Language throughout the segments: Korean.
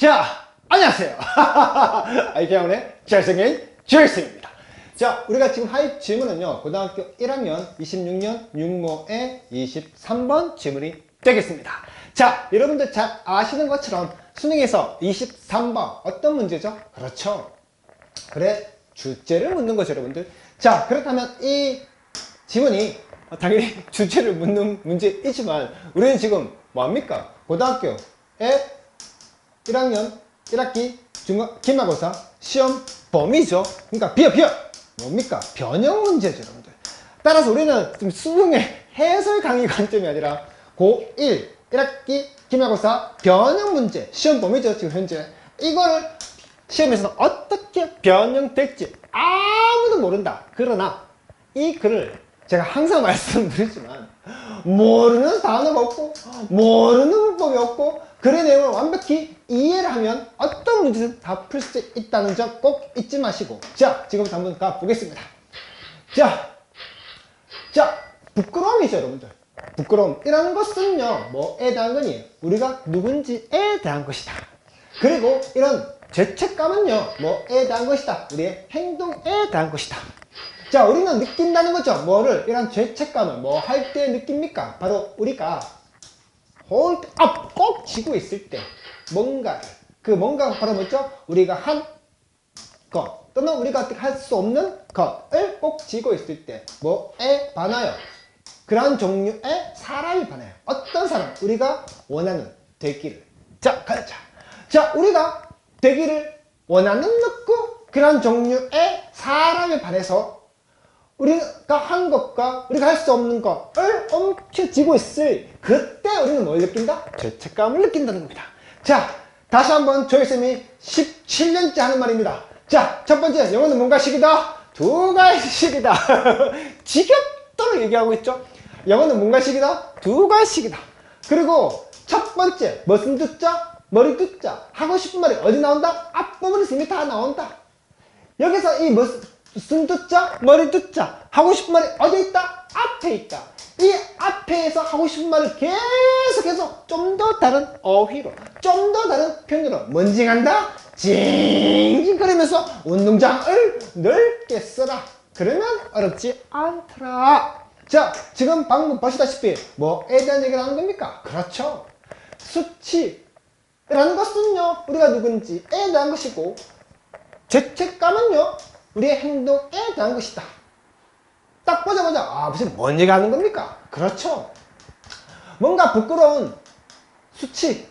자, 안녕하세요. 아이케아원의 잘생긴 주일승입니다. 자, 우리가 지금 할 질문은요, 고등학교 1학년 26년 육모의 23번 질문이 되겠습니다. 자, 여러분들 잘 아시는 것처럼 수능에서 23번 어떤 문제죠? 그렇죠. 그래, 주제를 묻는 거죠, 여러분들. 자, 그렇다면 이 질문이 당연히 주제를 묻는 문제이지만 우리는 지금 뭐합니까? 고등학교에 1학년 1학기 기말고사 시험 범위죠. 그러니까 비어 뭡니까? 변형 문제죠, 여러분들. 따라서 우리는 지금 수능의 해설 강의 관점이 아니라 고1 1학기 기말고사 변형 문제 시험 범위죠, 지금 현재. 이거를 시험에서는 어떻게 변형될지 아무도 모른다. 그러나 이 글을 제가 항상 말씀드리지만 모르는 단어가 없고 모르는 문법이 없고 글의 내용을 완벽히 이해를 하면 어떤 문제든 다 풀 수 있다는 점 꼭 잊지 마시고, 자, 지금부터 한번 가보겠습니다. 자, 부끄러움이죠, 여러분들. 부끄러움이라는 것은요, 뭐에 대한 거니? 우리가 누군지에 대한 것이다. 그리고 이런 죄책감은요, 뭐에 대한 것이다. 우리의 행동에 대한 것이다. 자, 우리는 느낀다는 거죠. 뭐를? 이런 죄책감을 뭐 할 때 느낍니까? 바로 우리가 hold up, 꼭 쥐고 있을 때 뭔가를, 그 뭔가가 바로 뭐죠? 우리가 한 것 또는 우리가 어떻게 할 수 없는 것을 꼭 쥐고 있을 때 뭐에 반하여? 그런 종류의 사람이 반해요. 어떤 사람? 우리가 원하는 되기를. 자, 가자. 자, 우리가 되기를 원하는 것고 그런 종류의 사람에 반해서 우리가 한 것과 우리가 할 수 없는 것을 엄청 쥐고 있을 그때 우리는 뭘 느낀다? 죄책감을 느낀다는 겁니다. 자, 다시 한번 조이쌤이 17년째 하는 말입니다. 자, 첫 번째, 영어는 뭔가 식이다? 두 가지 식이다. 지겹도록 얘기하고 있죠. 영어는 뭔가 식이다? 두 가지 식이다. 그리고 첫 번째, 무슨 듣자? 머리 듣자. 하고 싶은 말이 어디 나온다? 앞부분에서 이미 다 나온다. 여기서 이 무슨 듣자? 머리 듣자. 하고 싶은 말이 어디 있다? 앞에 있다. 이 앞에서 하고 싶은 말을 계속해서 좀 더 다른 어휘로, 좀 더 다른 표현으로 뭔지 간다? 징징거리면서 운동장을 넓게 써라. 그러면 어렵지 않더라. 자, 지금 방금 보시다시피 뭐에 대한 얘기를 하는 겁니까? 그렇죠. 수치라는 것은요, 우리가 누군지에 대한 것이고, 죄책감은요, 우리의 행동에 대한 것이다. 딱 보자마자 무슨 뭔 얘기 하는 겁니까? 그렇죠. 뭔가 부끄러운 수치라는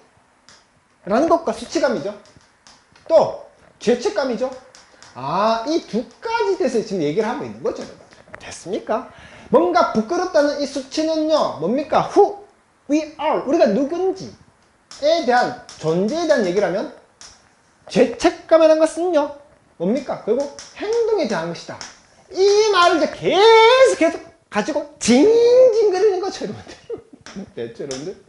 것과 수치감이죠. 또 죄책감이죠. 이 두 가지 대해서 지금 얘기를 하고 있는 거죠, 여러분. 됐습니까? 뭔가 부끄럽다는 이 수치는요, 뭡니까? Who we are, 우리가 누군지에 대한 존재에 대한 얘기를 하면, 죄책감이라는 것은요, 뭡니까? 결국 행동에 대한 것이다. 이 말을 이제 계속 가지고 징징거리는 거죠, 여러분들. 됐죠, 여러분들?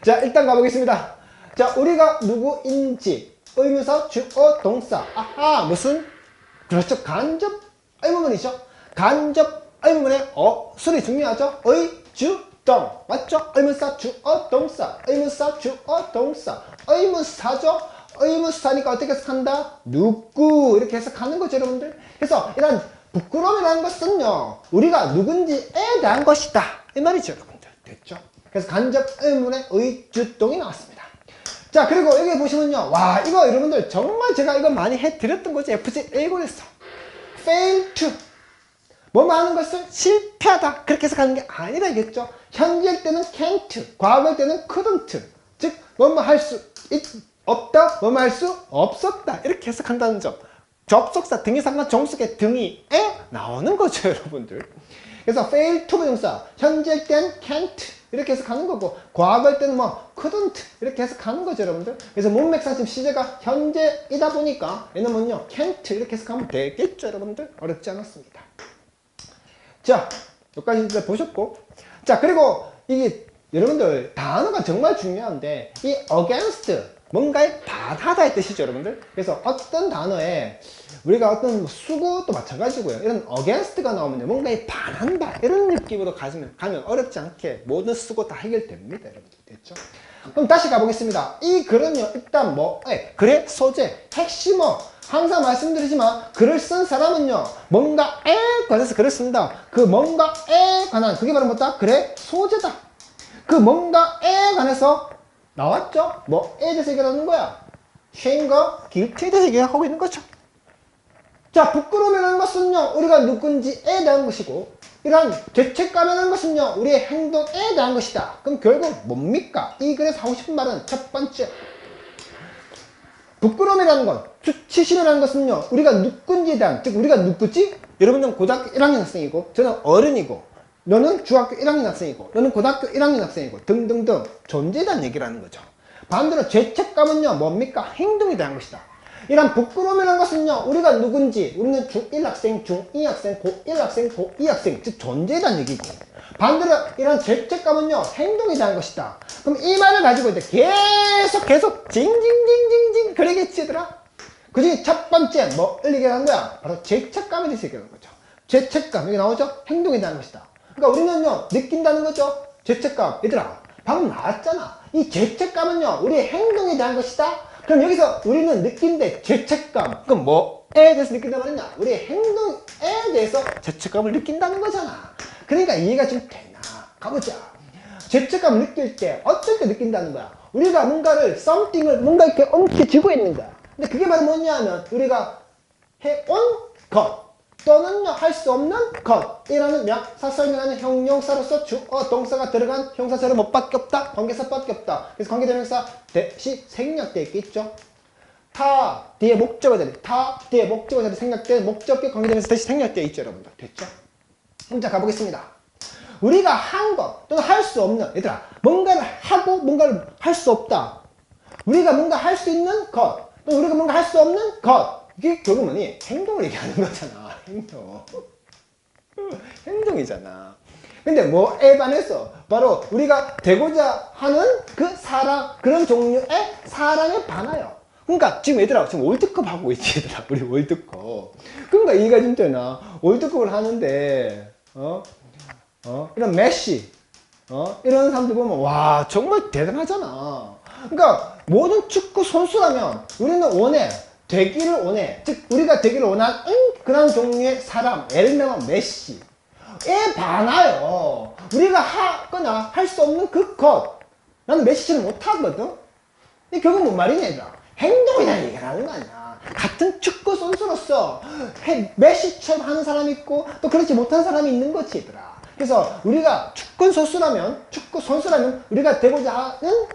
자, 일단 가보겠습니다. 자, 우리가 누구인지 의문사, 주어, 동사. 무슨? 그렇죠. 간접 의문문이죠. 간접 의문문의 어술이 중요하죠. 의, 주, 동. 맞죠? 의문사, 주어, 동사. 의문사, 주어, 동사. 의문사죠. 의문사니까 어떻게 해석한다? 누구 이렇게 해석하는 거죠, 여러분들. 그래서 이런 부끄러움이라는 것은요, 우리가 누군지에 대한 것이다 이 말이죠, 여러분들. 됐죠? 그래서 간접 의문의 의주동이 나왔습니다. 자, 그리고 여기 보시면요, 와, 이거 여러분들 정말 제가 이거 많이 해드렸던 거죠. FC1에서 fail to 뭐 하는 것을 실패하다 그렇게 해석하는 게 아니라겠죠. 현재일 때는 can't, 과거일 때는 couldn't, 즉 뭐뭐 할 수 없다, 뭐뭐 할 수 없었다 이렇게 해석한다는 점. 접속사, 등위상관, 종속의 등위에 나오는 거죠, 여러분들. 그래서 fail to 부정사, 현재일 땐 can't 이렇게 해석하는 거고, 과거일 때는 뭐 couldn't 이렇게 해석하는 거죠, 여러분들. 그래서 문맥상 지금 시제가 현재이다 보니까 얘는 뭐냐, can't 이렇게 해석하면 되겠죠, 여러분들. 어렵지 않았습니다. 자, 여기까지 이제 보셨고, 자, 그리고 이게 여러분들 단어가 정말 중요한데, 이 against 뭔가에 반하다의 뜻이죠, 여러분들. 그래서 어떤 단어에 우리가 어떤 수고도 마찬가지고요, 이런 against가 나오면 뭔가에 반한다 이런 느낌으로 가면 어렵지 않게 모든 수고 다 해결됩니다, 여러분들. 됐죠? 그럼 다시 가보겠습니다. 이 글은요, 일단 뭐, 글의 소재, 핵심어, 항상 말씀드리지만, 글을 쓴 사람은요, 뭔가에 관해서 글을 쓴다. 그 뭔가에 관한, 그게 바로 뭐다? 글의 소재다. 그 뭔가에 관해서 나왔죠? 뭐에 대해서 얘기하는 거야? 쉐임과 길티에 대해서 얘기하고 있는 거죠. 자, 부끄러움이라는 것은요, 우리가 누군지에 대한 것이고, 이러한 죄책감이라는 것은요, 우리의 행동에 대한 것이다. 그럼 결국 뭡니까? 이 글에서 하고 싶은 말은 첫 번째, 부끄러움이라는 것, 수치심이라는 것은요, 우리가 누군지에 대한, 즉 우리가 누구지? 여러분은 고등학교 1학년 학생이고, 저는 어른이고, 너는 중학교 1학년 학생이고, 너는 고등학교 1학년 학생이고, 등등등 존재에 대한 얘기를 하는 거죠. 반대로 죄책감은요, 뭡니까? 행동에 대한 것이다. 이런 부끄러움이라는 것은요, 우리가 누군지, 우리는 중1 학생, 중2 학생, 고1 학생, 고2 학생, 즉 존재에 대한 얘기고, 반대로 이런 죄책감은요, 행동에 대한 것이다. 그럼 이 말을 가지고 이제 계속 징징징징징 그러겠지 얘들아? 그 중에 첫 번째 뭐를 얘기하는 거야? 바로 죄책감에 대해서 얘기하는 거죠. 죄책감, 여기 나오죠? 행동에 대한 것이다. 그러니까 우리는요, 느낀다는 거죠. 죄책감. 얘들아, 방금 나왔잖아. 이 죄책감은요, 우리의 행동에 대한 것이다. 그럼 여기서 우리는 느낀데 죄책감. 그럼 뭐에 대해서 느낀단 말이냐? 우리의 행동에 대해서 죄책감을 느낀다는 거잖아. 그러니까 이해가 좀 되나? 가보자. 죄책감을 느낄 때 어쩔 때 느낀다는 거야? 우리가 뭔가를 something을 뭔가 이렇게 엉켜쥐고 있는 거야. 근데 그게 바로 뭐냐 하면 우리가 해온 것 또는요 할 수 없는 것이라는 명사 설명하는 형용사로서 주어 동사가 들어간 형사절은 뭐밖에 없다? 관계사밖에 없다. 그래서 관계대명사 대시 생략되어 있겠죠. 타 뒤에 목적어 자리, 타 뒤에 목적어 자리 생략된 목적격 관계대명사 대시 생략되어 있죠, 여러분들. 됐죠? 그럼 자 가보겠습니다. 우리가 한 것 또는 할 수 없는, 얘들아 뭔가를 하고 뭔가를 할 수 없다. 우리가 뭔가 할 수 있는 것 또 우리가 뭔가 할 수 없는 것, 이게 결국 뭐니? 행동을 얘기하는 거잖아. 행동. 행동이잖아. 근데 뭐에 반해서 바로 우리가 되고자 하는 그 사랑, 그런 종류의 사랑에 반하여. 그러니까 지금 얘들아 지금 월드컵 하고 있지, 얘들아. 우리 월드컵. 그러니까 이해가 좀 되나? 월드컵을 하는데 이런 메시 이런 사람들 보면 와 정말 대단하잖아. 그러니까 모든 축구 선수라면 우리는 원해, 되기를 원해. 즉 우리가 되기를 원하는 그런 종류의 사람, 예를 들면 메시에 반하여 우리가 하거나 할 수 없는 그 것, 나는 메시처럼 못하거든. 이게 결국 뭔 말이냐, 얘들아? 행동에 대한 얘기를 하는 거 아니야. 같은 축구 선수로서 메시처럼 하는 사람이 있고 또 그렇지 못한 사람이 있는 거지, 얘들아. 그래서 우리가 축구 선수라면 우리가 되고자 하는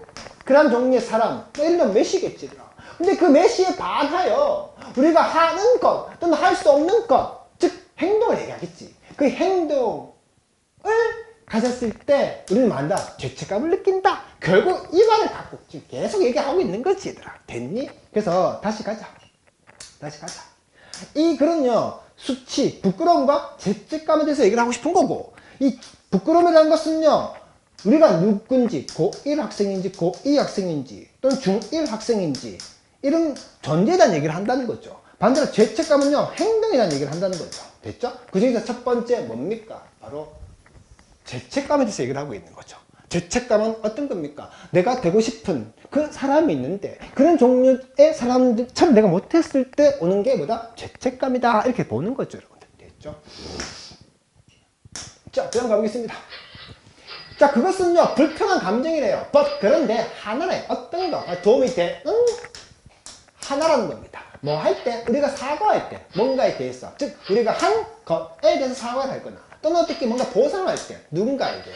그런 종류의 사람, 예를 들면 메시겠지, 얘들아. 근데 그 메시에 반하여 우리가 하는 것 또는 할 수 없는 것, 즉 행동을 얘기하겠지. 그 행동을 가졌을 때 우리는 만다 죄책감을 느낀다. 결국 이 말을 갖고 지금 계속 얘기하고 있는 거지, 얘들아. 됐니? 그래서 다시 가자. 이 글은요 수치, 부끄러움과 죄책감에 대해서 얘기를 하고 싶은 거고, 이 부끄러움이라는 것은요 우리가 누군지, 고1 학생인지 고2 학생인지 또는 중1 학생인지 이런 존재에 대한 얘기를 한다는 거죠. 반대로 죄책감은요 행동에 대한 얘기를 한다는 거죠. 됐죠? 그 중에서 첫 번째 뭡니까? 바로 죄책감에 대해서 얘기를 하고 있는 거죠. 죄책감은 어떤 겁니까? 내가 되고 싶은 그 사람이 있는데 그런 종류의 사람들처럼 내가 못했을 때 오는 게 뭐다? 죄책감이다. 이렇게 보는 거죠, 여러분들. 됐죠? 자, 그럼 가보겠습니다. 자, 그것은요 불편한 감정이래요. 그런데 하나에 어떤 거 도움이 되는 하나라는 겁니다. 뭐 할 때, 우리가 사과할 때 뭔가에 대해서, 즉 우리가 한 것에 대해서 사과를 하거나 또는 어떻게 뭔가 보상할 때 누군가에게,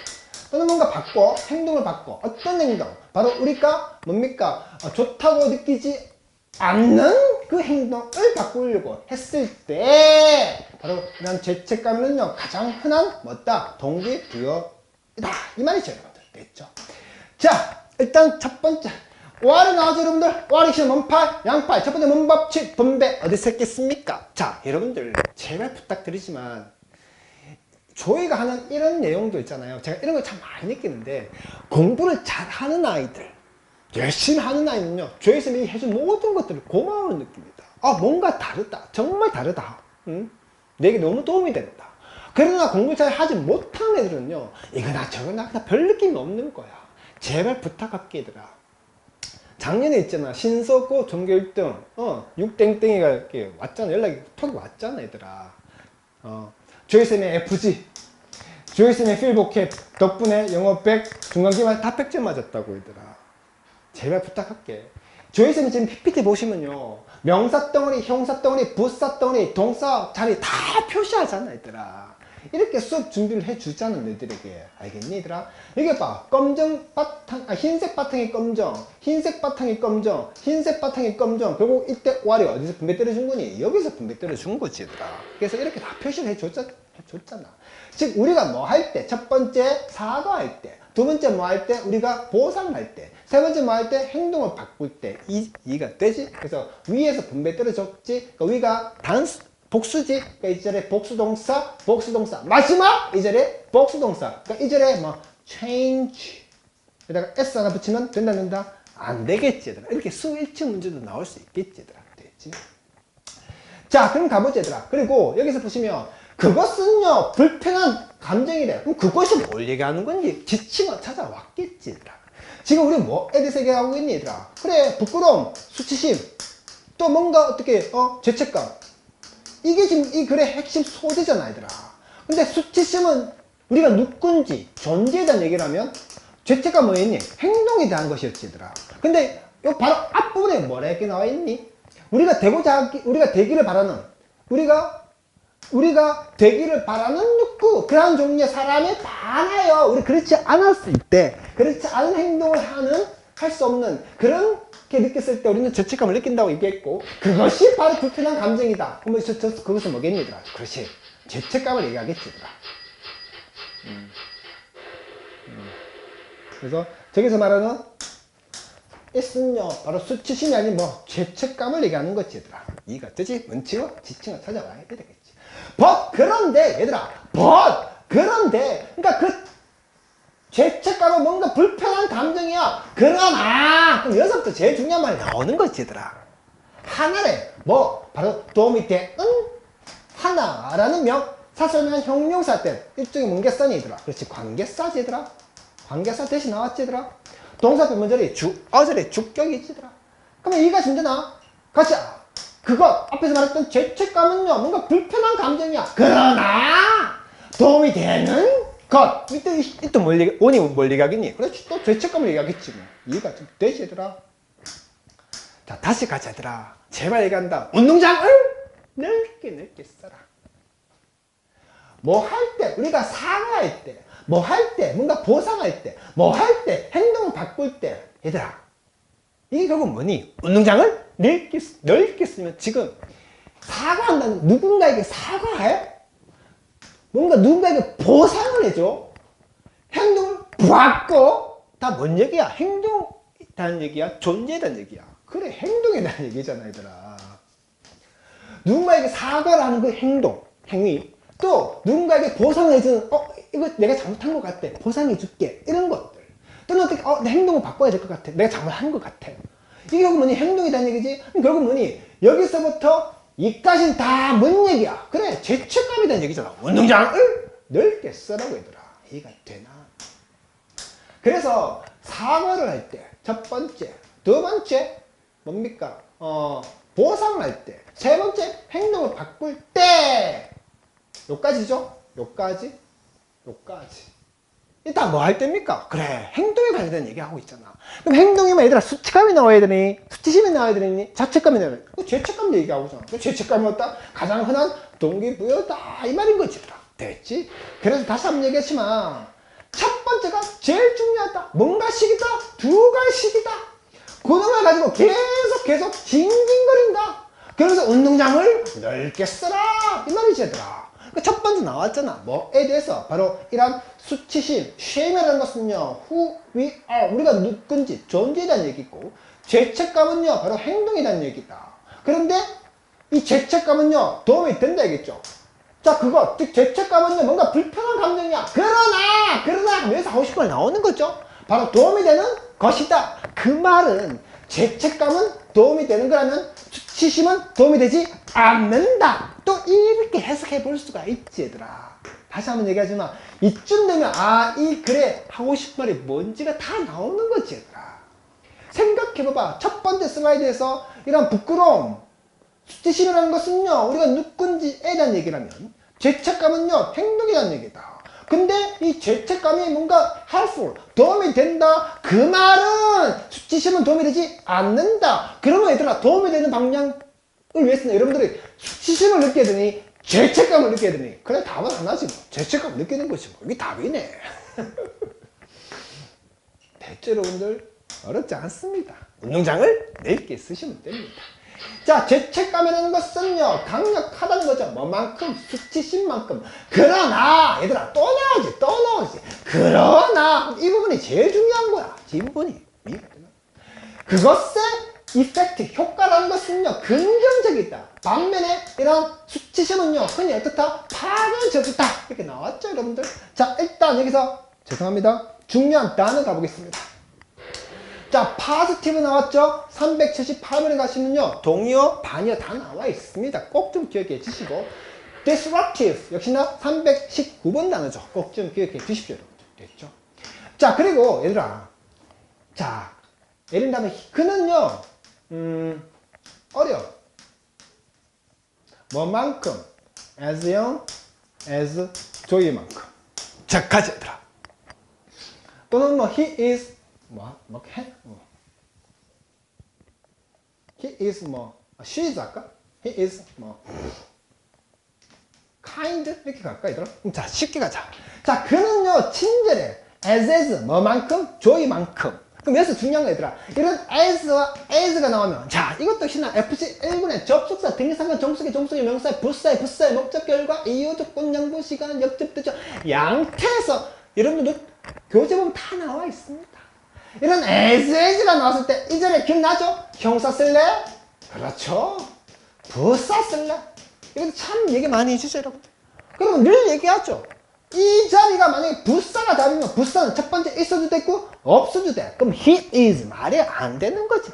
또는 뭔가 바꿔, 행동을 바꿔, 어떤 행동, 바로 우리가 뭡니까? 좋다고 느끼지 않는 그 행동을 바꾸려고 했을 때 바로 이런 죄책감은요 가장 흔한 뭐다? 동기부여이다, 이 말이죠, 여러분들. 됐죠? 자, 일단 첫 번째 오알이 나오죠, 여러분들. 오알이 시험 문팔, 양팔. 첫 번째 문법칙 분배 어디서 했겠습니까? 자, 여러분들 제발 부탁드리지만 저희가 하는 이런 내용도 있잖아요. 제가 이런 걸 참 많이 느끼는데, 공부를 잘하는 아이들, 열심히 하는 아이는요 저희 선생님이 해준 모든 것들을 고마움을 느낍니다. 뭔가 다르다, 정말 다르다, 내게 너무 도움이 된다. 그러나 공부 잘 하지 못하는 애들은요 이거나 저거나 그냥 별 느낌이 없는 거야. 제발 부탁할게 얘들아. 작년에 있잖아 신서고 전교 1등 6땡땡이가 이렇게 왔잖아. 연락이 톡이 왔잖아 얘들아. 조이쌤의 FG 조이쌤의 필복캡 덕분에 영어 100 중간기말 다 100점 맞았다고 얘들아. 제발 부탁할게. 조이쌤이 지금 PPT 보시면요 명사 덩어리, 형사 덩어리, 부사 덩어리, 동사 자리 다 표시하잖아 얘들아. 이렇게 수업 준비를 해주잖아 너희들에게. 알겠니 얘들아? 이게 봐 검정 바탕 흰색 바탕이 검정, 흰색 바탕이 검정, 흰색 바탕이 검정. 결국 이때 오알이 어디서 분배 때려준 거니? 여기서 분배 때려준 거지 얘들아. 그래서 이렇게 다 표시를 해줬잖아. 즉 우리가 뭐 할 때, 첫 번째 사과할 때, 두 번째 뭐 할 때, 우리가 보상할 때, 세 번째 뭐 할 때, 행동을 바꿀 때 이해가 되지? 그래서 위에서 분배 때려줬지. 그러니까 위가 단수 복수지. 그러니까 이 절에 복수동사, 복수동사. 마지막 이 절에 복수동사. 그러니까 이 절에 뭐 change 에다가 s 하나 붙이면 된다? 안 되겠지 얘들아. 이렇게 수 1층 문제도 나올 수 있겠지 얘들아. 되겠지? 자 그럼 가보자 얘들아. 그리고 여기서 보시면 그것은요 불편한 감정이래. 그럼 그것이 뭘 얘기하는 건지 지칭어 찾아왔겠지 얘들아. 지금 우리 뭐에 대해서 얘기하고 있니 얘들아? 그래 부끄러움, 수치심, 또 뭔가 어떻게 죄책감. 이게 지금 이 글의 핵심 소재잖아 얘들아. 근데 수치심은 우리가 누군지 존재에 대한 얘기를 하면 죄책감 뭐였니? 행동에 대한 것이었지 얘들아. 근데 요 바로 앞부분에 뭐라 이렇게 나와 있니? 우리가 되기를 바라는 우리가 되기를 바라는 욕구, 그러한 종류의 사람이 많아요. 우리 그렇지 않았을 때, 그렇지 않은 행동을 할 수 없는 그렇게 느꼈을 때 우리는 죄책감을 느낀다고 얘기했고, 그것이 바로 불편한 감정이다. 그러면 그것은 뭐겠니 얘들아? 그렇지, 죄책감을 얘기하겠지 얘들아. 그래서 저기서 말하는 S는요 바로 수치심이 아닌 뭐 죄책감을 얘기하는 거지 얘들아. 이해가 되지? 원칙어, 지칭어 찾아와야 되겠지. 그런데 얘들아, 그런데 그러니까 그 죄책감은 뭔가 불편한 감정이야. 그러나 그럼 여기서부터 제일 중요한 말이 나오는 거지 얘들아. 하나래 뭐 바로 도움이 되는 하나라는 사설명 형용사 때 일종의 문계사니 얘들아. 그렇지, 관계사지 얘들아. 관계사 대신 나왔지 얘들아. 동사 변문절이 어절의 주격이지 얘들아. 그러면 이해가 힘드나? 가자. 그것 앞에서 말했던 죄책감은요 뭔가 불편한 감정이야. 그러나 도움이 되는 것. 이때 뭘 얘기하겠니? 그렇지, 또 죄책감을 얘기하겠지 뭐. 이해가 좀 되지 얘들아. 자 다시 가자 얘들아. 제발 얘기한다. 운동장을 넓게 써라. 뭐 할 때, 우리가 사과할 때, 뭐 할 때, 뭔가 보상할 때, 뭐 할 때, 행동을 바꿀 때 얘들아, 이게 결국 뭐니? 운동장을 넓게 쓰면 지금 사과한다는, 누군가에게 사과해? 뭔가 누군가에게 보상을 해줘? 행동을 바꿔? 다 뭔 얘기야? 행동에 대한 얘기야? 존재에 대한 얘기야? 그래, 행동에 대한 얘기잖아 얘들아. 누군가에게 사과를 하는 그 행위, 또 누군가에게 보상을 해주는 이거 내가 잘못한 것 같아, 보상해 줄게, 이런 것들. 또는 어떻게 내 행동을 바꿔야 될 것 같아, 내가 잘못한 것 같아. 이게 결국 뭐니? 행동이라는 얘기지. 결국 뭐니? 여기서부터 이까지는 다 뭔 얘기야? 그래, 죄책감에 대한 얘기잖아. 운동장을 넓게 쓰라고 얘들아. 이해가 되나? 그래서 사과를 할 때 첫 번째, 두 번째 뭡니까? 보상할 때, 세 번째 행동을 바꿀 때, 요까지죠? 요까지. 이따 뭐 할 때입니까? 그래, 행동에 관련된 얘기하고 있잖아. 그럼 행동이면 얘들아 수치감이 나와야 되니? 수치심이 나와야 되니? 자책감이 나와야 되니? 죄책감도 얘기하고 있잖아. 죄책감이 어따? 가장 흔한 동기부여다, 이 말인 거지. 됐지? 그래서 다시 한번 얘기했지만 첫 번째가 제일 중요하다. 뭔가 식이다, 두가 식이다. 그놈을 가지고 계속 징징거린다. 그래서 운동장을 넓게 써라, 이 말이지 얘들아. 첫 번째 나왔잖아. 뭐에 대해서? 바로 이러한 수치심, shame이라는 것은요, who we are, 우리가 누군지 존재에 대한 얘기고, 죄책감은요 바로 행동에 대한 얘기다. 그런데 이 죄책감은요 도움이 된다 얘기죠. 자, 그거 즉 죄책감은요 뭔가 불편한 감정이야. 그러나 여기서 하고 싶은 말 나오는 거죠. 바로 도움이 되는 것이다. 그 말은 죄책감은 도움이 되는 거라면 수치심은 도움이 되지 않는다. 또 이렇게 해석해 볼 수가 있지 얘들아. 다시 한번 얘기하지만 이쯤 되면 아, 이 글에 하고 싶은 말이 뭔지가 다 나오는 거지. 얘들아. 생각해봐봐. 첫 번째 슬라이드에서 이런 부끄러움, 수치심이라는 것은요, 우리가 누군지에 대한 얘기라면, 죄책감은요, 행동에 대한 얘기다. 근데 이 죄책감이 뭔가 helpful, 도움이 된다. 그 말은 수치심은 도움이 되지 않는다. 그러면 얘들아, 도움이 되는 방향을 위해서는 여러분들이 수치심을 느껴야 되니, 죄책감을 느껴야 되니. 그래, 답은 하나지 뭐. 죄책감을 느끼는 것이 뭐. 이게 답이네. 됐죠, 여러분들? 어렵지 않습니다. 운동장을 넓게 쓰시면 됩니다. 자, 죄책감이라는 것은요, 강력하다는 거죠. 뭐만큼? 수치심만큼. 그러나, 얘들아, 또 나오지. 그러나, 이 부분이 제일 중요한 거야. 이 부분이. 그것의 이펙트, 효과라는 것은요, 긍정적이다. 반면에, 이런 수치심은요, 흔히 어떻다? 파괴적이다. 이렇게 나왔죠, 여러분들? 자, 일단 여기서, 죄송합니다. 중요한 단어 가보겠습니다. 자, positive 나왔죠? 378번에 가시면요, 동의어, 반의어 다 나와 있습니다. 꼭 좀 기억해 주시고, disruptive, 역시나 319번 단어죠. 꼭 좀 기억해 주십시오. 됐죠? 자, 그리고, 얘들아. 자, 예를 들면, 그는요, 어려워. 뭐만큼? as young as 조이만큼. 자, 가자, 얘들아. 또는 뭐, he is, he is she is 할까? he is kind? 이렇게 갈까, 얘들아? 자, 쉽게 가자. 자, 그는요, 친절해. as 뭐만큼? 조이만큼. 그럼 여기서 중요한 거 얘들아. 이런 as와 as가 나오면, 자, 이것도 역시나 FC 1군의 접속사, 등기상관, 종속의 명사의 부사의 목적, 결과, 이유, 조건, 양보, 시간, 역접, 대조, 양태에서 여러분들 교재 보면 다 나와 있습니다. 이런 as가 나왔을 때 이 자리에 기억나죠? 형사 쓸래? 그렇죠. 부사 쓸래? 이것도 참 얘기 많이 해주죠, 여러분. 그리고 늘 얘기하죠. 이 자리가 만약에 부사가 답이면 부사는 첫 번째 있어도 되고 없어도 돼. 그럼 he is 말이 안 되는 거지.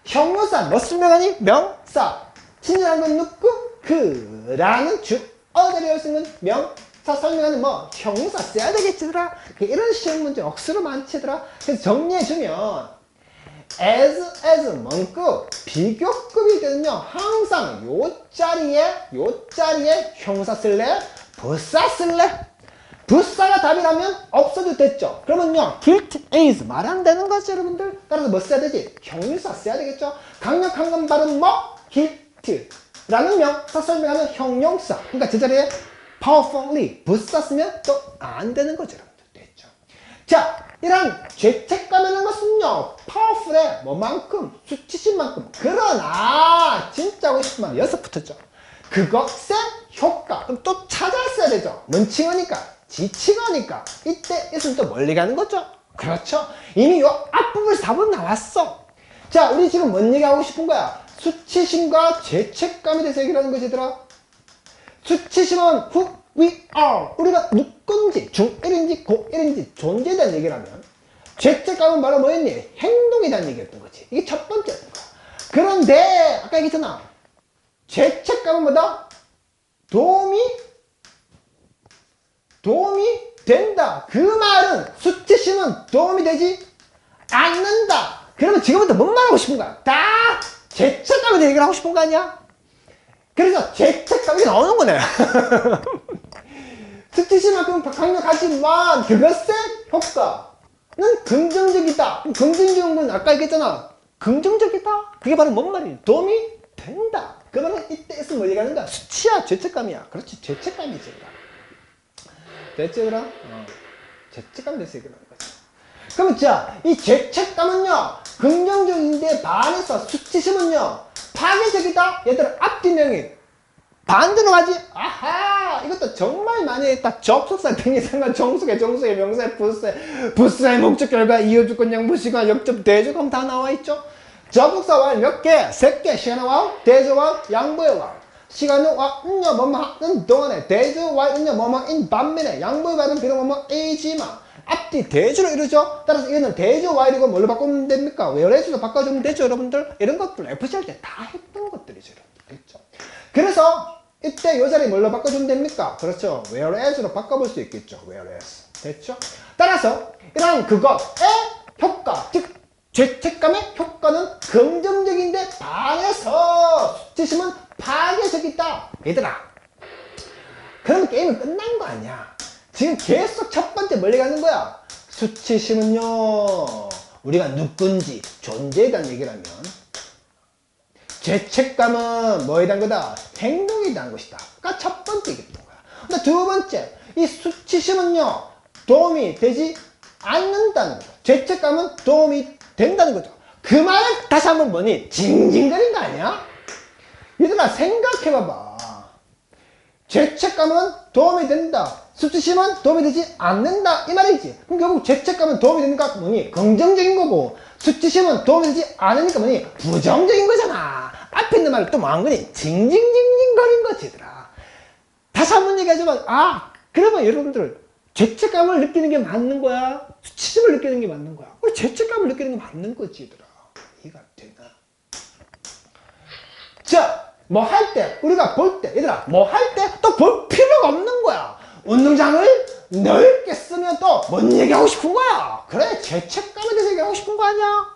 형용사 뭐 설명하니? 명사. 친절한 건 누구? 그라는 주어 자리에 쓰는 명사 설명하는 뭐 형용사 써야 되겠지더라. 이런 시험 문제 억수로 많지더라. 그래서 정리해주면 as 뭔급 비교급이 되면요 항상 요 자리에 형용사 쓸래? 부사 쓸래? 부사가 답이라면 없어도 됐죠. 그러면요 guilt is 말 안 되는 거죠, 여러분들. 따라서 뭐 써야 되지? 형용사 써야 되겠죠. 강력한 건 바로 뭐? guilt 라는 명사 설명하는 형용사. 그러니까 저 자리에 powerfully 부사 쓰면 또 안 되는 거죠, 여러분들. 됐죠. 자, 이런 죄책감이라는 것은요 powerful에 뭐만큼? 수치심만큼. 그러나 진짜 하고 싶은 말 여기서 붙었죠. 그것의 효과. 그럼 또 찾았어야 되죠. 문칭어니까, 지칭어니까. 이때 있으면 또 멀리 가는 거죠. 그렇죠. 이미 요 앞부분에서 답은 나왔어. 자, 우리 지금 뭔 얘기하고 싶은 거야? 수치심과 죄책감에 대해서 얘기를 하는 것이더라. 수치심은 who we are. 우리가 누군지, 중1인지 고1인지 존재에 대한 얘기를 하면, 죄책감은 바로 뭐였니? 행동에 대한 얘기였던 거지. 이게 첫 번째였던 거야. 그런데 아까 얘기했잖아. 죄책감은 뭐다? 도움이 된다. 그 말은 수치심은 도움이 되지 않는다. 그러면 지금부터 뭔 말하고 싶은 거야? 다 죄책감에 대해 얘기를 하고 싶은 거 아니야? 그래서 죄책감이 나오는 거네. 수치심만큼 강력하지만 그것의 효과는 긍정적이다. 긍정적인 건 아까 얘기했잖아. 긍정적이다. 그게 바로 뭔 말이야? 도움이 된다. 그 말은 이때에서 뭐 얘기하는 거야? 수치야, 죄책감이야. 그렇지, 죄책감이지. 됐지, 그럼? 죄책감에 대해서 얘기하는 거지. 그러면 자, 이 죄책감은요, 긍정적인데 반해서 수치심은요, 파괴적이다. 얘들아, 앞뒤명이 반대로 가지? 아하! 이것도 정말 많이 했다. 접속사, 등기상관, 종속의 명사의 부사의 목적, 결과, 이유, 조건, 양보, 시간, 역접, 대조, 그럼 다 나와 있죠? 접속사 와 몇 개? 3개. 시간의 와, 대조 와, 양보의 와. 시간의 와, 은요, 뭐뭐 하는 동안에, 대조 와, 은요, 뭐뭐인 반면에, 양보의 와는 비록 뭐뭐이지만, 앞뒤 대조로 이루죠? 따라서 이거는 대조 와이고 뭘로 바꾸면 됩니까? 외래수로 바꿔주면 되죠, 여러분들? 이런 것들 FC 할 때 다 했던 것들이죠, 여러분들. 그렇죠? 그래서 이때 요 자리 뭘로 바꿔주면 됩니까? 그렇죠. whereas로 바꿔볼 수 있겠죠. whereas. 됐죠? 따라서 이러한 그것의 효과, 즉 죄책감의 효과는 긍정적인데 반해서 수치심은 파괴적이다. 얘들아, 그러면 게임은 끝난 거 아니야. 지금 계속 첫 번째 멀리 가는 거야. 수치심은요, 우리가 누군지 존재에 대한 얘기라면, 죄책감은 뭐에 대한 거다? 행동에 대한 것이다. 그러니까 첫 번째 얘기했던 거야. 근데 두 번째, 이 수치심은요, 도움이 되지 않는다는 거죠. 죄책감은 도움이 된다는 거죠. 그 말을 다시 한번 보니 징징거린 거 아니야? 얘들아, 생각해봐봐. 죄책감은 도움이 된다. 수치심은 도움이 되지 않는다. 이 말이지. 그럼 결국 죄책감은 도움이 되니까 뭐니? 긍정적인 거고, 수치심은 도움이 되지 않으니까 뭐니? 부정적인 거잖아. 앞에 있는 말을 또 뭐 한 거니? 징징징징거린 거지, 얘들아. 다시 한번 얘기하자면, 그러면 여러분들, 죄책감을 느끼는 게 맞는 거야? 수치심을 느끼는 게 맞는 거야? 우리 죄책감을 느끼는 게 맞는 거지, 얘들아. 이해가 되나? 자, 뭐 할 때, 우리가 볼 때, 얘들아, 뭐 할 때 또 볼 필요가 없는 거야. 운동장을 넓게 쓰면 또 뭔 얘기하고 싶은 거야? 그래, 죄책감에 대해서 얘기하고 싶은 거 아니야?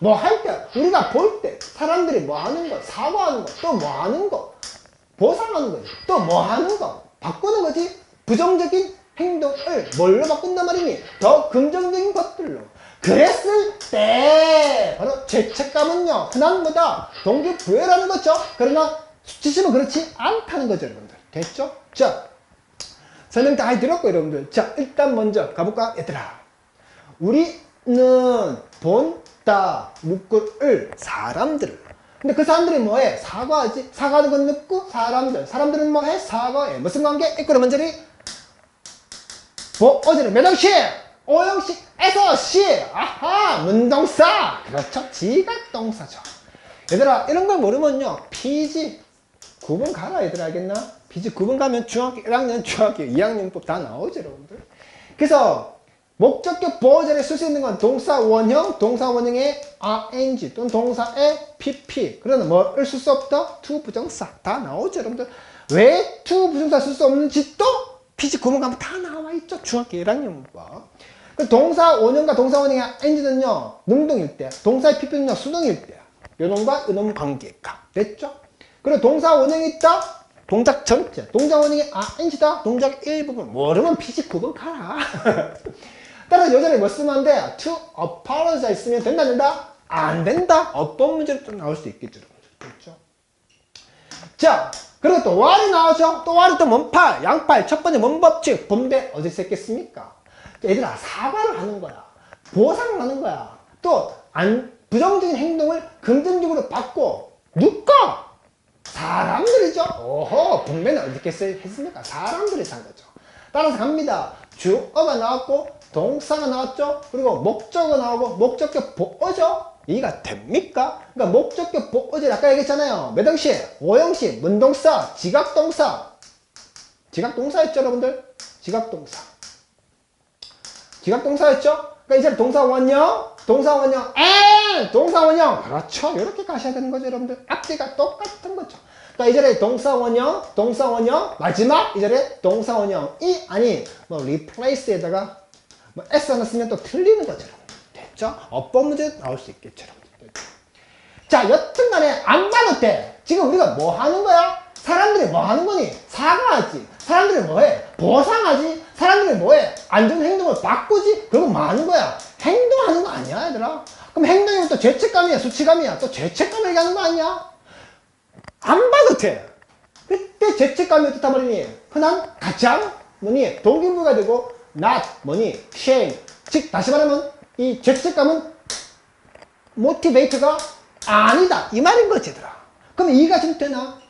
뭐 할 때, 우리가 볼 때, 사람들이 뭐 하는 거, 사과하는 거, 또 뭐 하는 거, 보상하는 거지, 또 뭐 하는 거, 바꾸는 거지. 부정적인 행동을 뭘로 바꾼단 말이니? 더 긍정적인 것들로. 그랬을 때 바로 죄책감은요, 흔한 거다. 동기부여라는 거죠. 그러나 수치심은 그렇지 않다는 거죠, 여러분들. 됐죠? 자, 설명 다 들었고, 여러분들. 자, 일단 먼저 가볼까? 얘들아, 우리는 본다 묶을 사람들을. 근데 그 사람들이 뭐해? 사과하지. 사과하는 건 묻고 사람들은 뭐해? 사과해. 무슨 관계? 그러면 저리 어제는 몇 형식? 5형식에서 시. 아하, 문동사. 그렇죠. 지각동사죠. 얘들아, 이런 걸 모르면요, 피지 구분 가라. 얘들아, 알겠나? 피지 구분 가면 중학교 1학년, 중학교 2학년법 다 나오죠, 여러분들. 그래서 목적격 보호절에 쓸 수 있는 건 동사 원형, 동사 원형의 ing 또는 동사의 pp. 그러나 뭘 쓸 수 없다? to 부정사. 다 나오죠, 여러분들. 왜 to 부정사 쓸 수 없는지 또 피지 구분 가면 다 나와 있죠, 중학교 1학년법. 그 동사 원형과 동사 원형의 ing는요, 능동일 때, 동사의 pp는요, 수동일 때. 요놈과 요놈 관계가. 됐죠? 그리고 동사 원형이 있다? 동작 전체. 동사 원형의 ing다? 동작 일부분. 모르면 피지 구분 가라. 따라서 요 자리에 뭐 쓰면 안 돼? to apologize 쓰면 된다, 안 된다? 안 된다. 어법 문제로 좀 나올 수 있겠죠, 그렇죠? 자, 그리고 또 why이 나오죠? 또 why이 또 뭔팔, 양팔. 첫 번째 뭔 법칙? 분배 어디서 했겠습니까? 얘들아, 사과를 하는 거야. 보상을 하는 거야. 또 부정적인 행동을 긍정적으로 바꿔. 누가? 사람들이죠. 오호, 분배는 어떻게 했습니까? 사람들이 산 거죠. 따라서 갑니다. 주어가 나왔고 동사가 나왔죠. 그리고 목적어가 나오고 목적격 보어죠. 이해가 됩니까? 그러니까 목적격 보어제 아까 얘기했잖아요. 몇 형식? 5형식. 문동사, 지각동사. 지각동사였죠, 여러분들? 지각동사. 지각동사였죠? 그러니까 이제 동사 원형, 동사 원형, 동사 원형. 그렇죠. 이렇게 가셔야 되는 거죠, 여러분들. 앞뒤가 똑같은 거죠. 그러니까 이 자리에 동사 원형, 동사 원형, 마지막 이 자리에 동사 원형이 아닌 뭐 replace에다가 뭐 s 하나 쓰면 또 틀리는 거죠, 여러분. 됐죠? 어법 문제 나올 수 있겠죠, 여러분. 자, 여튼간에 안 봐도 돼. 지금 우리가 뭐 하는 거야? 사람들이 뭐 하는 거니? 사과하지. 사람들이 뭐해? 보상하지. 사람들이 뭐해? 안 좋은 행동을 바꾸지. 그리고 뭐 하는 거야? 행동하는 거 아니야, 얘들아? 그럼 행동이면 또 죄책감이야, 수치감이야. 또 죄책감을 얘기하는 거 아니야? 안 봐도 돼. 그때 죄책감이 어떻단 말이니? 흔한 가장 뭐니? 동기부여가 되고 not 뭐니? shame. 즉 다시 말하면 이 죄책감은 모티베이터가 아니다. 이 말인 거지, 얘들아. 그럼 이해가 좀 되나?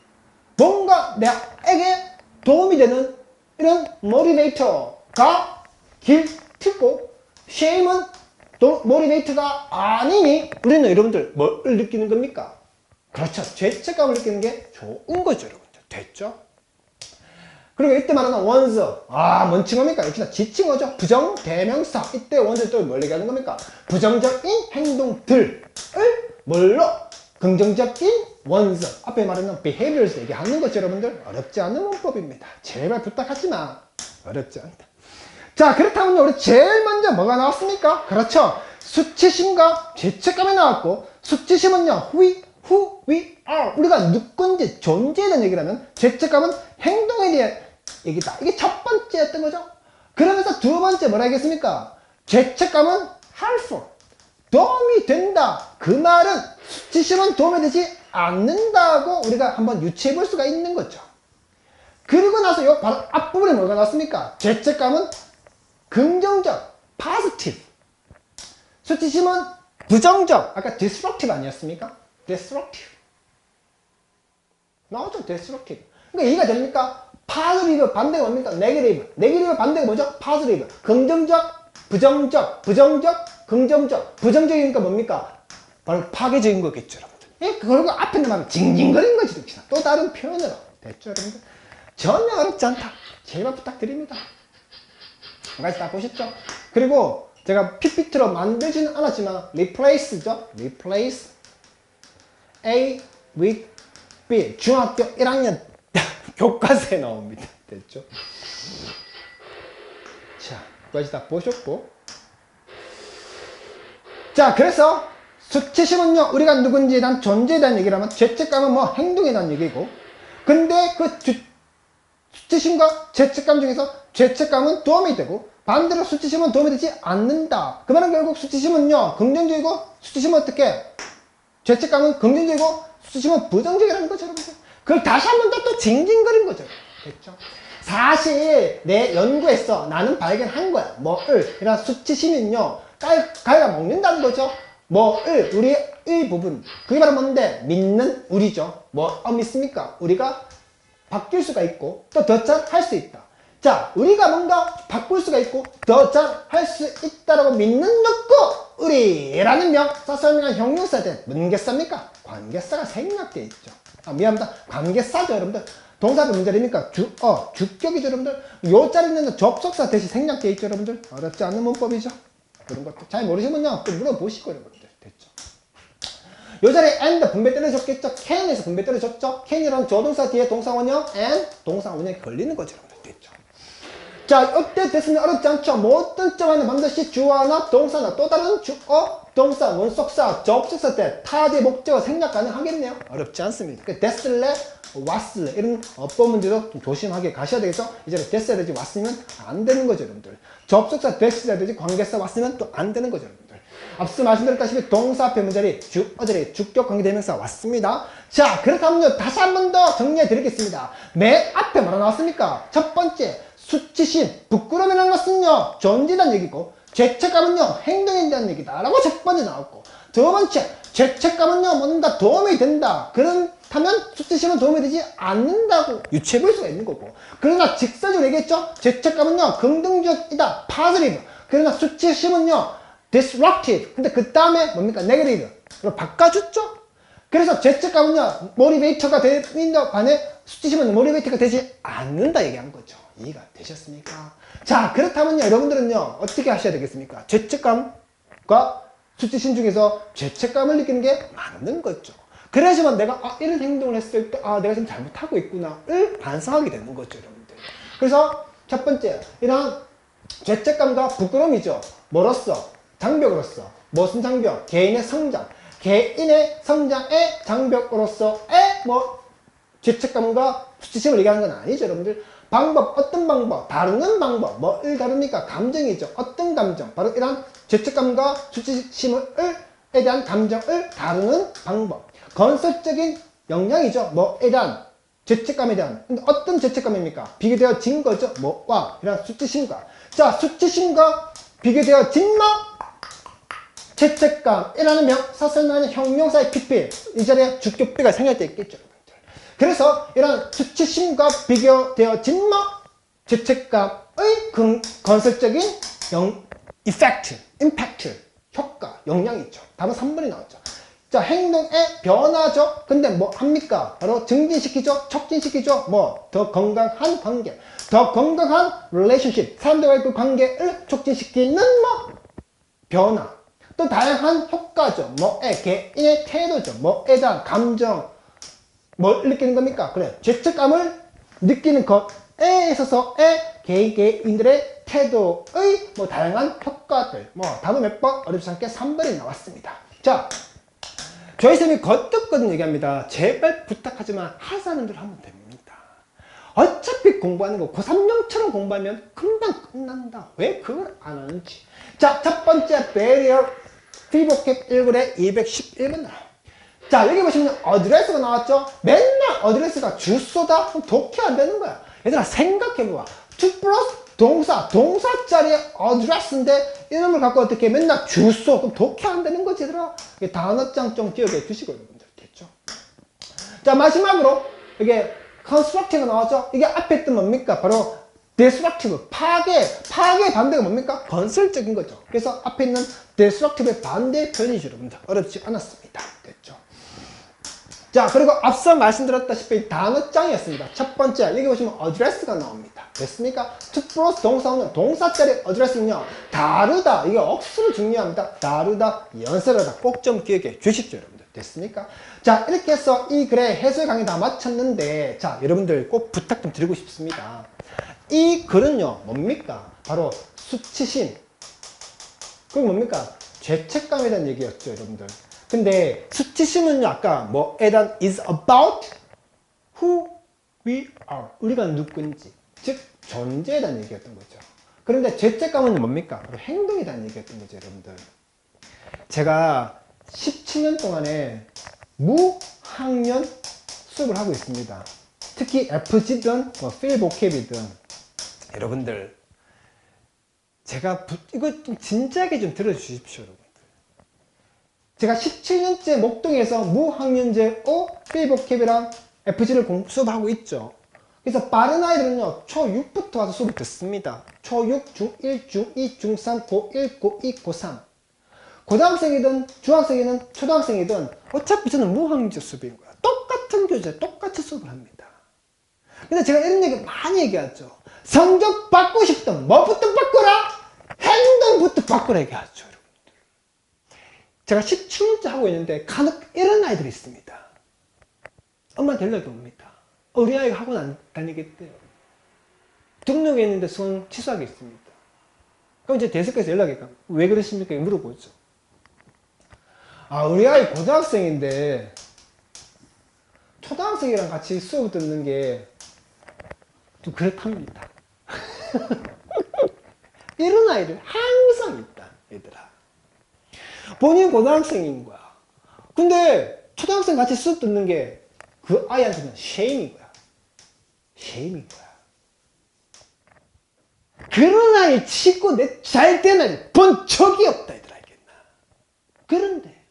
뭔가 내게 도움이 되는 이런 모티베이터가 길티고 shame은 모티베이터가 아니니 우리는 여러분들 뭘 느끼는 겁니까? 그렇죠. 죄책감을 느끼는 게 좋은 거죠, 여러분들. 됐죠? 그리고 이때 말하는 원서. 뭔 칭호입니까? 역시나 지칭어죠. 부정, 대명사. 이때 원서는 또 뭘 얘기하는 겁니까? 부정적인 행동들을 뭘로 긍정적인 원성, 앞에 말하는 behaviors 얘기하는 거죠, 여러분들. 어렵지 않은 문법입니다. 제발 부탁하지 마. 어렵지 않다. 자, 그렇다면 우리 제일 먼저 뭐가 나왔습니까? 그렇죠. 수치심과 죄책감이 나왔고, 수치심은요, who we are. 우리가 누군지 존재에 대한 얘기라면, 죄책감은 행동에 대한 얘기다. 이게 첫 번째였던 거죠. 그러면서 두 번째 뭐라 하겠습니까? 죄책감은 helpful. 도움이 된다. 그 말은 수치심은 도움이 되지 않는다고 우리가 한번 유추해 볼 수가 있는 거죠. 그리고 나서 요 바로 앞부분에 뭐가 나왔습니까? 죄책감은 긍정적, positive. 수치심은 부정적. 아까 destructive 아니었습니까? destructive. 나오죠, destructive. 그러니까 이해가 됩니까? positive 반대가 뭡니까? negative. negative 반대가 뭐죠? positive. 긍정적, 부정적, 부정적, 긍정적. 부정적이니까 뭡니까? 바로 파괴적인 거겠죠, 여러분들. 예, 그리고 앞에 말하면 징징거리는 거지, 또 다른 표현으로. 됐죠, 여러분들? 전혀 어렵지 않다. 제발 부탁드립니다. 한 가지 다 보셨죠? 그리고 제가 PPT로 만들지는 않았지만 replace죠? replace A with B. 중학교 1학년 교과서에 나옵니다. 됐죠? 자, 여기까지 다 보셨고. 자, 그래서 수치심은요, 우리가 누군지에 대한 존재에 대한 얘기라면, 죄책감은 뭐 행동에 대한 얘기고, 근데 그 수치심과 죄책감 중에서 죄책감은 도움이 되고, 반대로 수치심은 도움이 되지 않는다. 그 말은 결국 수치심은요, 긍정적이고, 수치심은 어떻게? 죄책감은 긍정적이고, 수치심은 부정적이라는 거죠, 여러분들. 그걸 다시 한 번 더 또 징징거린 거죠. 됐죠? 사실 내 연구에서 나는 발견한 거야. 뭐를 이런 수치심은요, 가위가 먹는다는 거죠. 뭐를 우리의 의 부분, 그게 바로 뭔데? 믿는 우리죠. 뭐 믿습니까? 우리가 바뀔 수가 있고 또 더 잘 할 수 있다. 자, 우리가 뭔가 바꿀 수가 있고 더 잘 할 수 있다라고 믿는 욕구, 우리라는 명사 설명한 형용사에 대해 무슨 개사입니까? 관계사가 생략되어 있죠. 미안합니다. 관계사죠, 여러분들. 동사도 문제입니까? 주격이죠, 여러분들. 요 자리는 접속사 대신 생략되어 있죠, 여러분들. 어렵지 않은 문법이죠. 그런 것도 잘 모르시면요, 또 물어보시고, 여러분들. 됐죠? 요 자리에 and 분배 때려줬겠죠? can에서 분배 때려줬죠? can이라는 조동사 뒤에 동사원형 and 동사원형이 걸리는 거죠, 여러분들. 됐죠? 자, 이때 됐으면 어렵지 않죠? 모든 점에는 반드시 주어나 동사나 또 다른 주어, 동사, 원속사, 접속사 때 타의 목적어 생략 가능하겠네요? 어렵지 않습니다. 됐을래, 왔을래 이런 어법 문제도 좀 조심하게 가셔야 되겠죠? 이제 됐어야 되지 왔으면 안 되는 거죠, 여러분들. 접속사 됐어야 되지 관계사 왔으면 또 안 되는 거죠, 여러분들. 앞서 말씀드렸다시피 동사 앞에 문자리 주어자리 주격 관계대명사 왔습니다. 자, 그렇다면요, 다시 한 번 더 정리해 드리겠습니다. 맨 앞에 뭐라 나왔습니까? 첫 번째, 수치심, 부끄러움이라는 것은요, 존재에 대한 얘기고, 죄책감은요, 행동에 대한 얘기다 라고 첫 번째 나왔고, 두 번째, 죄책감은요, 뭔가 도움이 된다. 그렇다면 수치심은 도움이 되지 않는다고 유추해 볼 수가 있는 거고, 그러나 직설적으로 얘기했죠? 죄책감은요, 긍정적이다, positive. 그러나 수치심은요, disruptive. 근데 그 다음에 뭡니까? negative. 그걸 바꿔줬죠? 그래서 죄책감은요, 모티베이터가 되는 반에 수치심은 모티베이터가 되지 않는다 얘기한 거죠. 이해가 되셨습니까? 자, 그렇다면요, 여러분들은요, 어떻게 하셔야 되겠습니까? 죄책감과 수치심 중에서 죄책감을 느끼는 게 맞는 거죠. 그래야지만 내가, 이런 행동을 했을 때, 내가 지금 잘못하고 있구나를 반성하게 되는 거죠, 여러분들. 그래서 첫 번째, 이런 죄책감과 부끄러움이죠. 뭐로써? 장벽으로서. 무슨 장벽? 개인의 성장. 개인의 성장의 장벽으로서의 죄책감과 수치심을 얘기하는 건 아니죠, 여러분들. 방법, 어떤 방법? 다루는 방법. 뭐를 다룹니까? 감정이죠. 어떤 감정? 바로 이런 죄책감과 수치심에 대한 감정을 다루는 방법. 건설적인 역량이죠. 뭐에 대한 죄책감에 대한. 근데 어떤 죄책감입니까? 비교되어진 거죠. 뭐와 이런 수치심과. 자, 수치심과 비교되어진 죄책감이라는 명사 설명하는 형용사의 PPL. 이 자리에 주격비가 생략되어 있겠죠. 그래서 이런 수치심과 비교되어진 죄책감의 건설적인 이펙트, 임팩트, 효과, 영향이죠. 답은 3번이 나왔죠. 자, 행동의 변화죠. 근데 뭐 합니까? 바로 증진시키죠. 촉진시키죠. 더 건강한 관계, 더 건강한 relationship, 사람들과의 그 관계를 촉진시키는 변화. 또 다양한 효과죠. 뭐에 개인의 태도죠. 뭐에 대한 감정, 뭘 느끼는 겁니까? 그래, 죄책감을 느끼는 것에 있어서의 개인들의 태도의 뭐 다양한 효과들. 뭐 답은 몇 번? 어렵지 않게 3번이 나왔습니다. 자, 저희 쌤이 거듭거듭 얘기합니다. 제발 부탁하지만 하자는 대로 하면 됩니다. 어차피 공부하는 거 고3용처럼 공부하면 금방 끝난다. 왜 그걸 안 하는지. 자, 첫 번째 barrier Vvocab 1글에 211번 나와요. 자, 여기 보시면 어드레스가 나왔죠? 맨날 어드레스가 주소다? 그럼 독해 안 되는 거야. 얘들아, 생각해봐. to 플러스 동사 자리에 어드레스인데 이놈을 갖고 어떻게 맨날 주소? 그럼 독해 안 되는 거지, 얘들아. 단어장 좀 기억해 주시고, 여러분들. 됐죠? 자, 마지막으로, 이게 constructive가 나왔죠? 이게 앞에 있던 뭡니까? 바로 destructive, 파괴의 반대가 뭡니까? 건설적인 거죠. 그래서 앞에 있는 destructive의 반대 표현이죠, 여러분들. 어렵지 않았습니다. 됐죠? 자, 그리고 앞서 말씀드렸다시피 단어장이었습니다. 첫 번째, 여기 보시면 address가 나옵니다. 됐습니까? to 플러스 동사는 동사자리 address는요, 다르다. 이게 억수로 중요합니다. 다르다, 연설하다. 꼭 좀 기억해 주십시오, 여러분들. 됐습니까? 자, 이렇게 해서 이 글의 해설 강의 다 마쳤는데, 자, 여러분들 꼭 부탁 좀 드리고 싶습니다. 이 글은요, 뭡니까? 바로 수치심. 그게 뭡니까? 죄책감에 대한 얘기였죠, 여러분들. 근데 수치심은요, 아까 뭐에 대한 is about who we are. 우리가 누군지. 즉, 존재에 대한 얘기였던 거죠. 그런데 죄책감은 뭡니까? 바로 행동에 대한 얘기였던 거죠, 여러분들. 제가 17년 동안에 무학년 수업을 하고 있습니다. 특히 FG든 뭐 필보캡이든 여러분들 제가 이거 좀 진지하게 좀 들어주십시오, 여러분들. 제가 17년째 목동에서 무학년제어 필보캡이랑 FG를 수업하고 있죠. 그래서 빠른 아이들은요, 초6부터 와서 수업을 듣습니다. 초6, 중1, 중2, 중3, 고1, 고2, 고3. 고등학생이든 중학생이든 초등학생이든 어차피 저는 무학년제 수업인 거야. 똑같은 교재, 똑같이 수업을 합니다. 근데 제가 이런 얘기 많이 얘기하죠. 성적 받고 싶든 뭐부터 바꾸라? 행동부터 바꾸라 얘기하죠, 여러분들. 제가 17년째 하고 있는데 간혹 이런 아이들이 있습니다. 엄마한테 연락이 옵니다. 우리 아이가 학원 안 다니겠대요. 등록해 있는데 수능 취소하겠습니다. 그럼 이제 대석에서 연락이 가요. 왜 그러십니까? 물어보죠. 아, 우리 아이 고등학생인데 초등학생이랑 같이 수업 듣는 게 좀 그렇답니다. 이런 아이들 항상 있다, 얘들아. 본인 고등학생인 거야. 근데 초등학생 같이 수업 듣는 게 그 아이한테는 쉐임인 거야. 쉐임인 거야. 그런 아이 치고 내 잘 된 아이 본 적이 없다, 얘들아. 알겠나? 그런데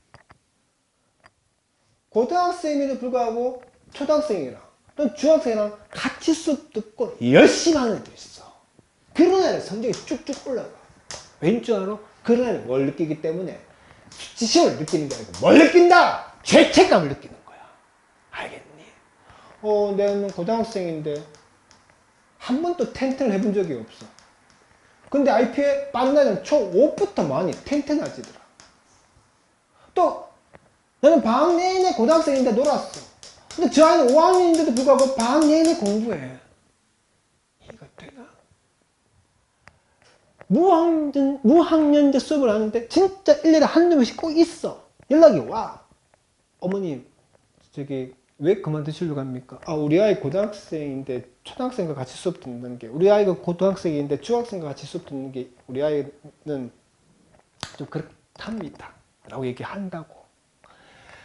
고등학생임에도 불구하고 초등학생이랑 또 중학생이랑 같이 수업 듣고 열심히 하는 애도 있어. 그런 애는 성적이 쭉쭉 올라가. 왠지 알아? 그런 애는 뭘 느끼기 때문에 수치심을 느끼는 게 아니고 뭘 느낀다? 죄책감을 느끼는 거야. 알겠니? 내는 고등학생인데 한 번도 텐텐을 해본 적이 없어. 근데 IP에 빠른 애는 초5부터 많이 텐텐해지더라. 또 나는 방학 내내 고등학생인데 놀았어. 근데 저 아이는 5학년인데도 불구하고 방학 내내 공부해. 이거 되나? 무학년제 수업을 하는데 진짜 1년에 한두 번씩 꼭 있어. 연락이 와. 어머님, 저기 왜 그만두시려고 합니까? 아, 우리 아이 고등학생인데 초등학생과 같이 수업 듣는 게, 우리 아이가 고등학생인데 중학생과 같이 수업 듣는 게 우리 아이는 좀 그렇답니다. 라고 얘기한다고.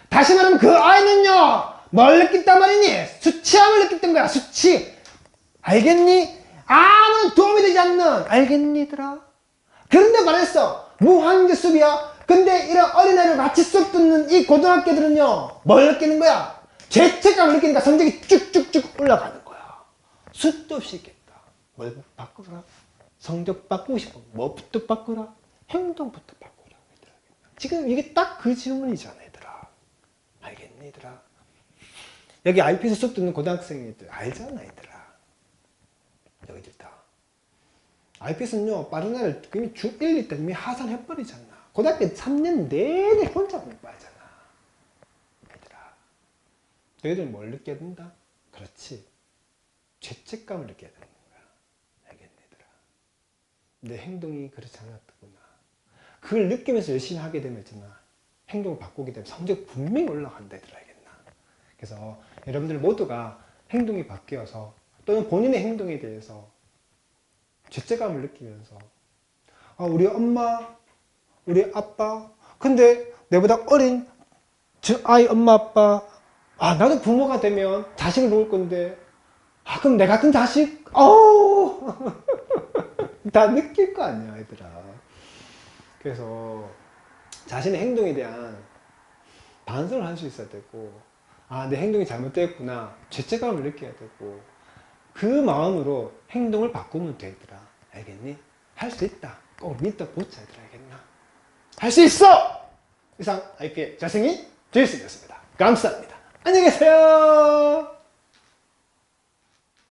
다시 말하면 그 아이는요, 뭘 느낀단 말이니? 수치함을 느꼈던 거야, 수치. 알겠니? 아무런 도움이 되지 않는, 알겠니들아? 그런데 말했어. 무학년제 수업이야. 근데 이런 어린아이를 같이 수업 듣는 이 고등학교들은요, 뭘 느끼는 거야? 죄책감을 느끼니까 성적이 쭉쭉쭉 올라가는 거야. 수도 없이 있겠다. 뭘 바꾸라? 성적 바꾸고 싶어. 뭐부터 바꾸라? 행동부터 바꾸라. 지금 이게 딱 그 질문이잖아, 얘들아. 알겠니, 얘들아? 여기 IP에서 수업 듣는 고등학생들 알잖아, 얘들아. 여기들 다. IP에서는요, 빠른 날을 이미 중1, 2때 이미 하산해버리잖아. 고등학교 3년 내내 혼자 공부하잖아. 얘들아, 너희들 뭘 느껴야 된다? 그렇지, 죄책감을 느껴야 되는 거야. 알겠니 얘들아? 내 행동이 그렇지 않았구나. 그걸 느끼면서 열심히 하게 되면 있잖아, 행동을 바꾸게 되면 성적 분명히 올라간다. 얘들아, 알겠나? 그래서 여러분들 모두가 행동이 바뀌어서 또는 본인의 행동에 대해서 죄책감을 느끼면서 우리 엄마, 우리 아빠, 근데 내보다 어린 아이 엄마 아빠, 나도 부모가 되면 자식을 놓을 건데, 그럼 내 같은 자식, 다 느낄 거 아니야 얘들아. 그래서 자신의 행동에 대한 반성을 할 수 있어야 되고, 내 행동이 잘못됐구나, 죄책감을 느껴야 되고, 그 마음으로 행동을 바꾸면 돼 얘들아. 알겠니? 할 수 있다. 꼭 믿어보자 얘들아. 알겠나? 할 수 있어! 이상 IP의 잘생긴 제이슨이었습니다. 감사합니다. 안녕히 계세요.